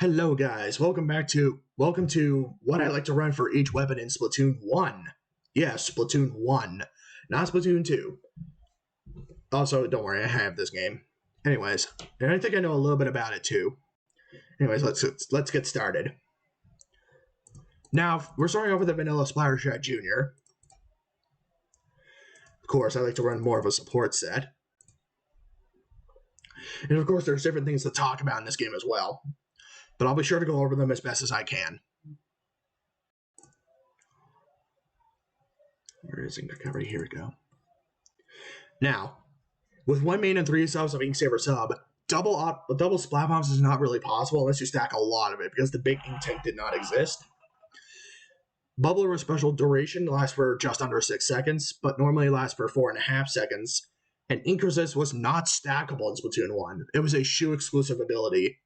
Hello guys, welcome to what I like to run for each weapon in Splatoon 1. Yes, Splatoon 1, not Splatoon 2. Also, don't worry, I have this game. Anyways, and I think I know a little bit about it too. Anyways, let's get started. Now, we're starting off with the Vanilla Splattershot Jr. Of course, I like to run more of a support set. And of course, there's different things to talk about in this game as well. But I'll be sure to go over them as best as I can. Where is Ink Recovery? Here we go. Now, with one main and 3 subs of Inksaber sub, double Splat Bombs is not really possible unless you stack a lot of it, because the big ink tank did not exist. Bubbler with special duration lasts for just under 6 seconds, but normally lasts for 4.5 seconds. And Ink Resist was not stackable in Splatoon 1. It was a shoe exclusive ability.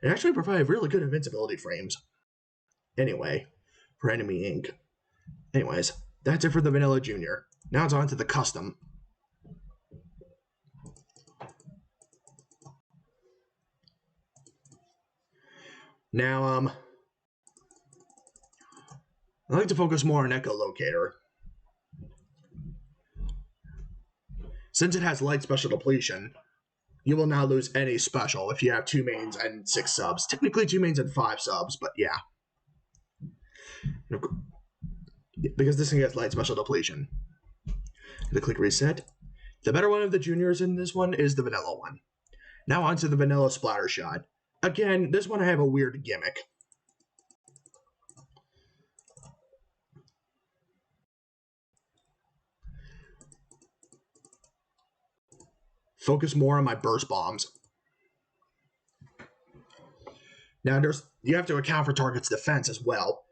It actually provided really good invincibility frames. Anyway, for enemy ink. Anyways, that's it for the Vanilla Junior. Now it's on to the custom. Now, I like to focus more on Echolocator. Since it has light special depletion, you will not lose any special if you have 2 mains and 6 subs. Technically 2 mains and 5 subs, but yeah. Because this thing has light special depletion. The click reset. The better one of the juniors in this one is the vanilla one. Now onto the Vanilla Splattershot. Again, this one I have a weird gimmick. Focus more on my burst bombs. Now you have to account for target's defense as well.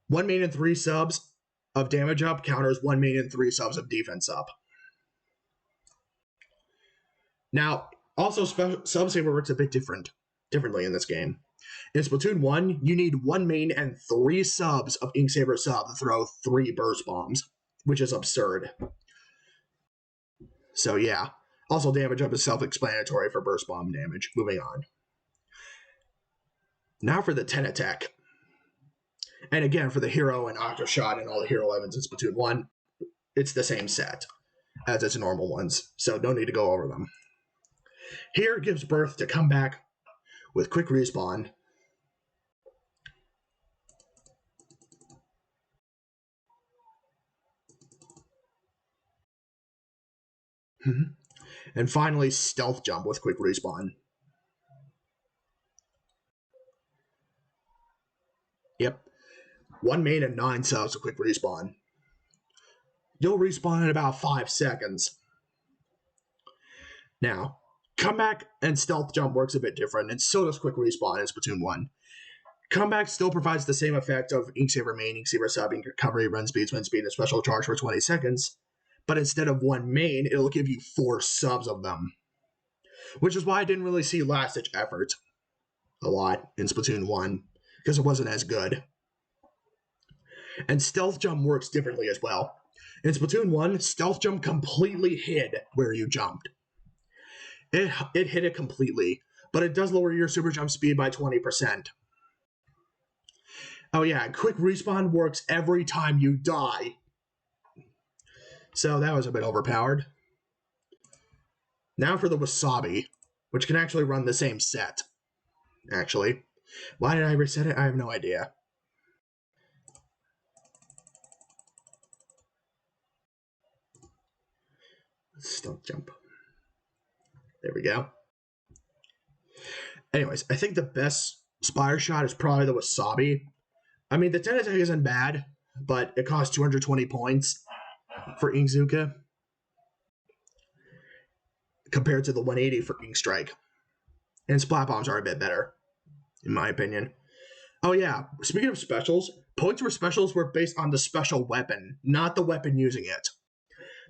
1 main and 3 subs of damage up counters 1 main and 3 subs of defense up. Now, also Sub-Saber works a bit differently in this game. In Splatoon 1, you need 1 main and 3 subs of Inksaber sub to throw 3 burst bombs, which is absurd. So yeah. Also, damage up is self-explanatory for burst bomb damage. Moving on. Now for the 10 attack. And again, for the hero and Octoshot and all the hero events in Splatoon 1, it's the same set as its normal ones, so no need to go over them. Here it gives birth to Comeback with quick respawn. And finally, Stealth Jump with quick respawn. Yep. 1 main and 9 subs with quick respawn. You'll respawn in about 5 seconds. Now, Comeback and Stealth Jump works a bit different, and so does quick respawn in Splatoon 1. Comeback still provides the same effect of Inksaber main, Inksaber sub, Ink Recovery, run speed, and a special charge for 20 seconds. But instead of 1 main, it'll give you 4 subs of them. Which is why I didn't really see Last Ditch Effort a lot in Splatoon 1, because it wasn't as good. And Stealth Jump works differently as well. In Splatoon 1, Stealth Jump completely hid where you jumped. It hit it completely, but it does lower your super jump speed by 20%. Oh yeah, quick respawn works every time you die. So that was a bit overpowered. Now for the Wasabi, which can actually run the same set. Actually. Why did I reset it? I have no idea. Stealth Jump. There we go. Anyways, I think the best Splattershot is probably the Wasabi. I mean, the 10 attack isn't bad, but it costs 220 points for Inkzuka compared to the 180 for Ink Strike. And Splat Bombs are a bit better, in my opinion. Oh yeah, speaking of specials, points for specials were based on the special weapon, not the weapon using it.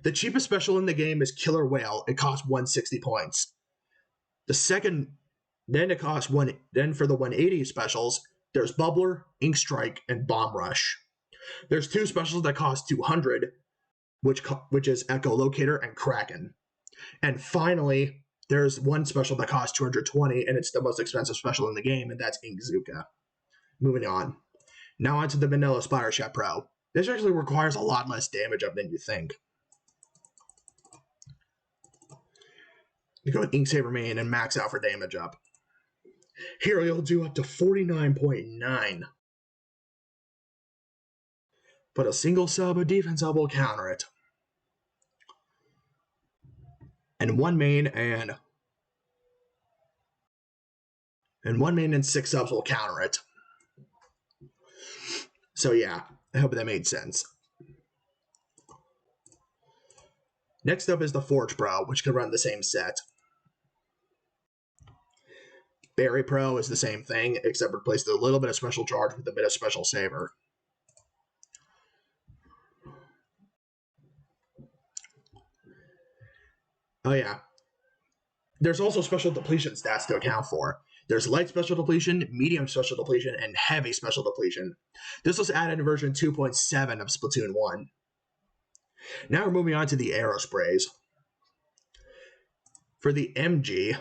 The cheapest special in the game is Killer Whale. It costs 160 points. Then it costs then for the 180 specials, there's Bubbler, Ink Strike, and Bomb Rush. There's 2 specials that cost 200, which is Echolocator and Kraken. And finally, there's one special that costs 220, and it's the most expensive special in the game, and that's Inkzuka. Moving on. Now onto the vanilla Spider Shot Pro. This actually requires a lot less damage up than you think. You go with Inksaber main and max out for damage up. Here you'll do up to 49.9. But a single sub, a defense sub will counter it. And one main and 6 subs will counter it. So yeah, I hope that made sense. Next up is the Forge Pro, which can run the same set. Berry Pro is the same thing, except replaced a little bit of special charge with a bit of special saver. Oh yeah. There's also special depletion stats to account for. There's light special depletion, medium special depletion, and heavy special depletion. This was added in version 2.7 of Splatoon 1. Now we're moving on to the Aero Sprays. For the MG,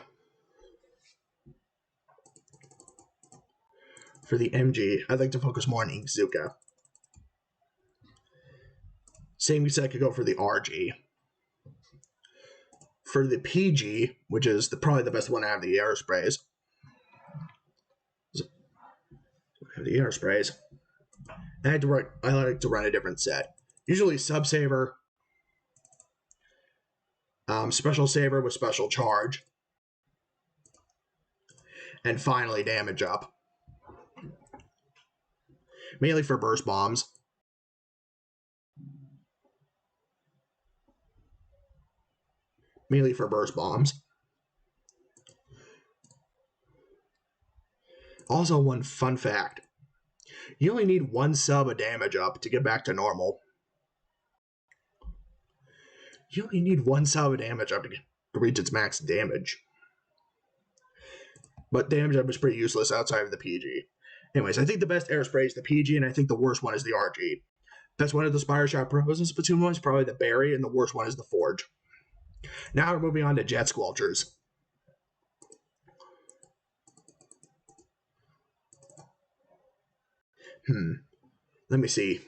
I'd like to focus more on Inkzuka. Same set could go for the RG. For the PG, which is probably the best one out of the Aero Sprays, I like to run a different set. Usually Sub Saver, Special Saver with Special Charge, and finally Damage Up. Mainly for Burst Bombs. Also, one fun fact. You only need 1 sub of damage up to get back to normal. You only need 1 sub of damage up to reach its max damage. But damage up is pretty useless outside of the PG. Anyways, I think the best Aerospray is the PG, and I think the worst one is the RG. Best one of the Spider Shot Pros in Splatoon 1 is probably the Berry, and the worst one is the Forge. Now we're moving on to Jet Squelchers. Let me see.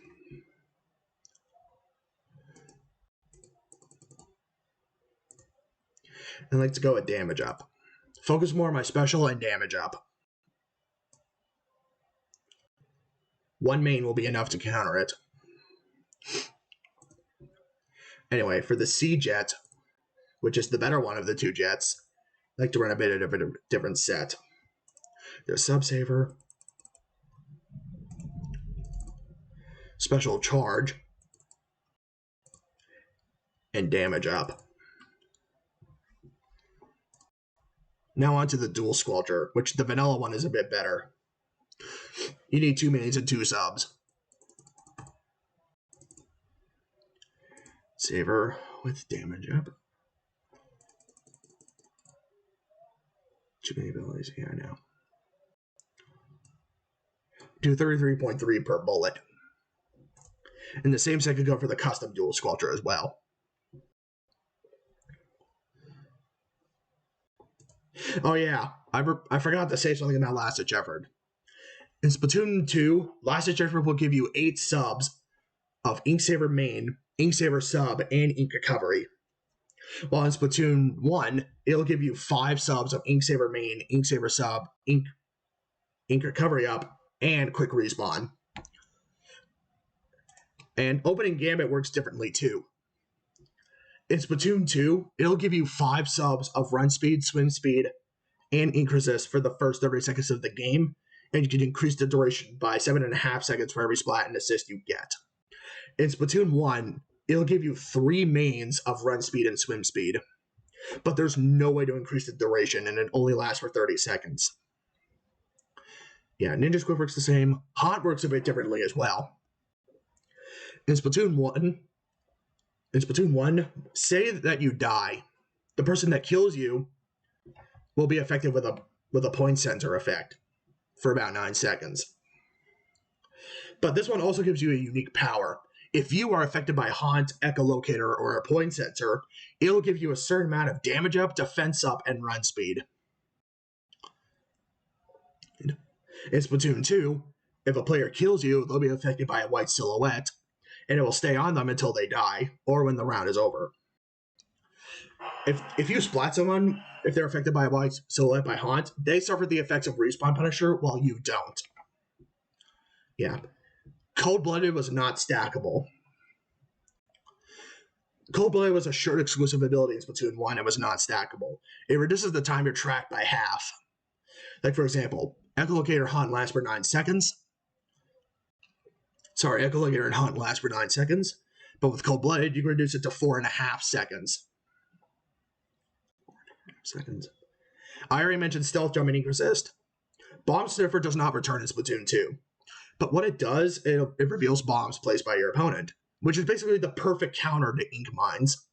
I'd like to go with damage up. Focus more on my special and damage up. 1 main will be enough to counter it. Anyway, for the Sea Jet, which is the better one of the 2 jets, I like to run a bit of a different set. There's Sub Saver, Special Charge, and Damage Up. Now on to the Dual Squelcher, which the vanilla one is a bit better. You need 2 mains and 2 subs. Saver with Damage Up. Too many abilities, yeah, I know. Do 33.3 per bullet. And the same set could go for the custom Dual Squelcher as well. Oh yeah, I forgot to say something about Last Ditch Effort. In Splatoon 2, Last Ditch Effort will give you 8 subs of Inksaber main, Inksaber sub, and Ink Recovery. While in Splatoon 1, it'll give you 5 subs of Inksaber main, Inksaber sub, Ink Recovery up, and Quick Respawn. And Opening Gambit works differently too. In Splatoon 2, it'll give you 5 subs of Run Speed, Swim Speed, and Ink Resist for the first 30 seconds of the game, and you can increase the duration by 7.5 seconds for every splat and assist you get. In Splatoon 1, it'll give you 3 mains of Run Speed and Swim Speed, but there's no way to increase the duration, and it only lasts for 30 seconds. Yeah, Ninja Squid works the same. Hot works a bit differently as well. In Splatoon 1, say that you die. The person that kills you will be affected with a point sensor effect for about 9 seconds. But this one also gives you a unique power. if you are affected by Haunt, Echolocator, or a point sensor, it'll give you a certain amount of damage up, defense up, and run speed. In Splatoon 2, if a player kills you, they'll be affected by a white silhouette, and it will stay on them until they die, or when the round is over. If you splat someone, if they're affected by a white silhouette by Haunt, they suffer the effects of Respawn Punisher while you don't. Yeah. Cold-Blooded was not stackable. Cold-Blooded was a shirt exclusive ability in Splatoon 1 and was not stackable. It reduces the time you're tracked by half. Like, for example, Echolocator Hunt lasts for 9 seconds. Sorry, Echolocator and Hunt last for 9 seconds. But with Cold-Blooded, you can reduce it to 4.5 seconds. I already mentioned Stealth Jump and Ink Resist. Bomb Sniffer does not return in Splatoon 2. But what it does, it reveals bombs placed by your opponent, which is basically the perfect counter to Ink Mines.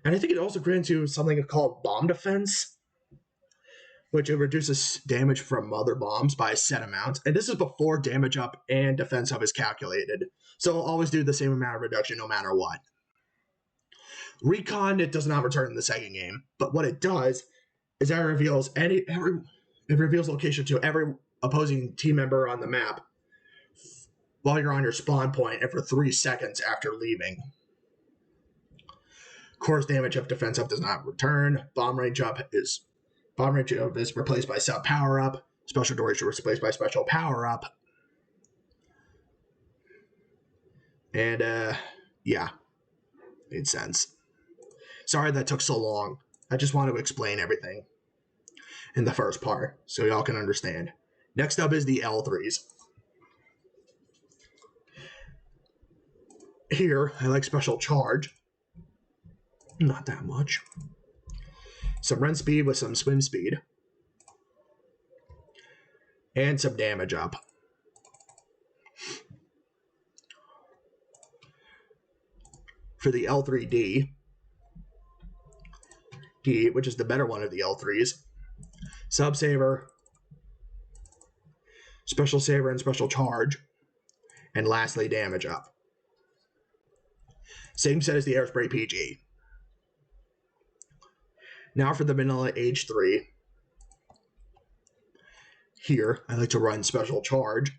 And I think it also grants you something called Bomb Defense, which it reduces damage from other bombs by a set amount. And this is before damage up and defense up is calculated. So it'll always do the same amount of reduction no matter what. Recon, it does not return in the second game, but what it does is it reveals location to every opposing team member on the map while you're on your spawn point and for 3 seconds after leaving. Course damage up, defense up does not return. Bomb range up is replaced by sub power up. Special duration replaced by special power up. And yeah, made sense. Sorry that took so long. I just want to explain everything in the first part so y'all can understand. Next up is the L3s. Here, I like Special Charge. Not that much. Some run speed with some swim speed. And some damage up. For the L3D, which is the better one of the L3s, Sub Saver, Special Saver, and Special Charge, and lastly, damage up. Same set as the Airspray PG. Now for the vanilla H3. Here, I like to run Special Charge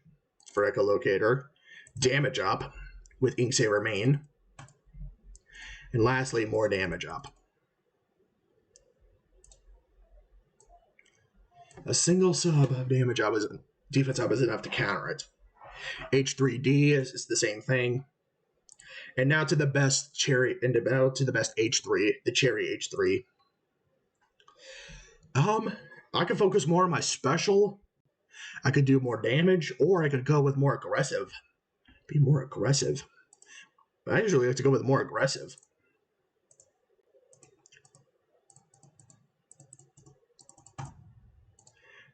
for Echolocator, damage up with Ink Saver main, and lastly, more damage up. A single sub of damage up defense up is enough to counter it. H3D is the same thing. And now to the best H3, the Cherry H3. I could focus more on my special. I could do more damage, or I could go with more aggressive. Be more aggressive. But I usually like to go with more aggressive.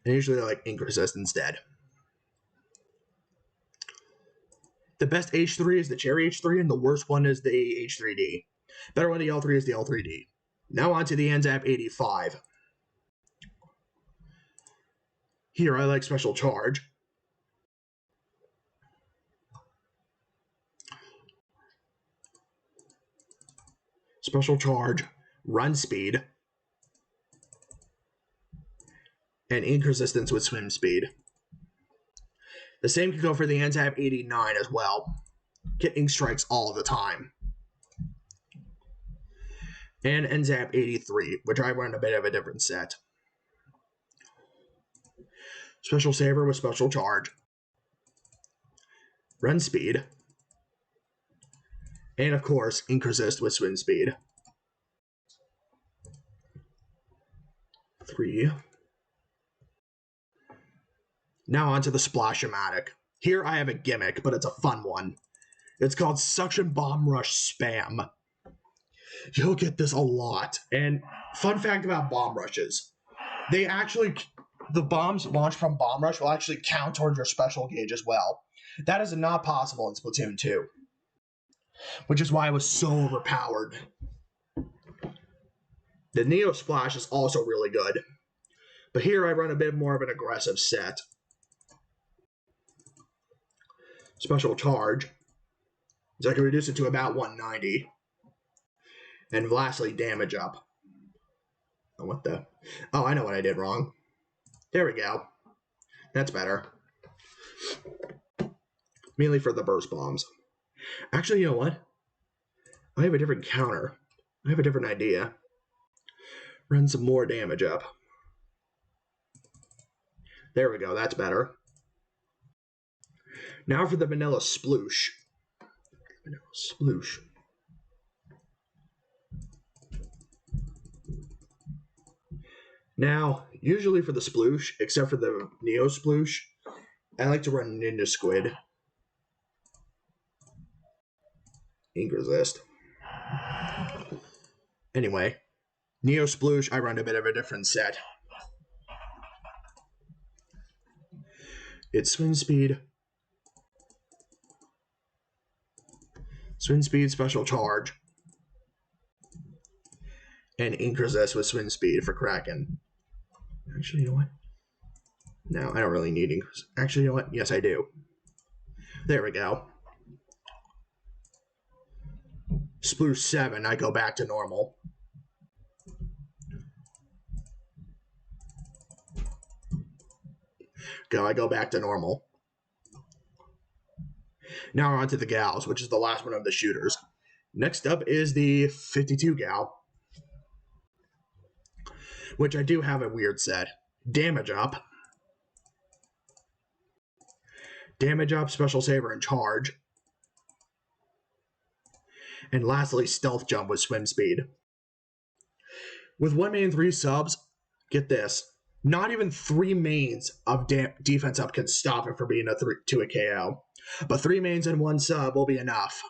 And usually I like Ink Resist instead. The best H3 is the Cherry H3, and the worst one is the H3D. Better one, the L3 is the L3D. Now on to the NZAP 85. Here I like Special Charge. Special Charge, Run Speed, and Ink Resistance with Swim Speed. The same can go for the NZAP 89 as well. Get Ink Strikes all the time. And NZAP 83, which I run a bit of a different set. Special Saver with Special Charge, Run Speed, and of course, Ink Resist with Swim Speed. 3. Now on to the Splash-O-Matic. Here I have a gimmick, but it's a fun one. It's called Suction Bomb Rush Spam. You'll get this a lot. And fun fact about bomb rushes. The bombs launched from Bomb Rush will actually count towards your special gauge as well. That is not possible in Splatoon 2. Which is why it was so overpowered. The Neo Splash is also really good. But here I run a bit more of an aggressive set. special charge. So I can reduce it to about 190. And lastly, damage up. Oh, what the? Oh, I know what I did wrong. There we go. That's better. Mainly for the burst bombs. Actually, you know what? I have a different counter. I have a different idea. Run some more damage up. There we go. That's better. Now for the vanilla sploosh. Vanilla sploosh. Now, usually for the sploosh, except for the Neo sploosh, I like to run Ninja Squid. Ink resist. Anyway, Neo sploosh, I run a bit of a different set. It's swim speed, special charge, and ink resist with swim speed for Kraken. Actually, you know what? No, I don't really need ink. Actually, you know what? Yes, I do. There we go. Sploosh 7, I go back to normal. I go back to normal. Now we're on to the gals, which is the last one of the shooters. Next up is the 52 gal, which I do have a weird set. Damage up, special saver, and charge. And lastly, stealth jump with swim speed. With 1 main 3 subs, get this, not even 3 mains of defense up can stop it from being to a KO. But 3 mains and 1 sub will be enough.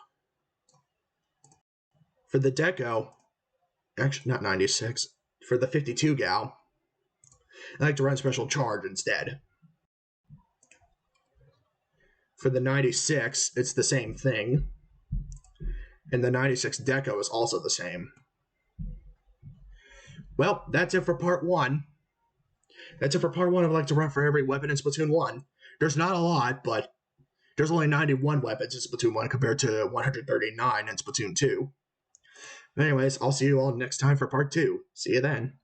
For the Deco, actually not 96, for the 52 gal, I like to run special charge instead. For the 96, it's the same thing. And the 96 Deco is also the same. Well, that's it for part 1. That's it for part 1 of like to run for every weapon in Splatoon 1. There's not a lot, but there's only 91 weapons in Splatoon 1 compared to 139 in Splatoon 2. Anyways, I'll see you all next time for part 2. See you then.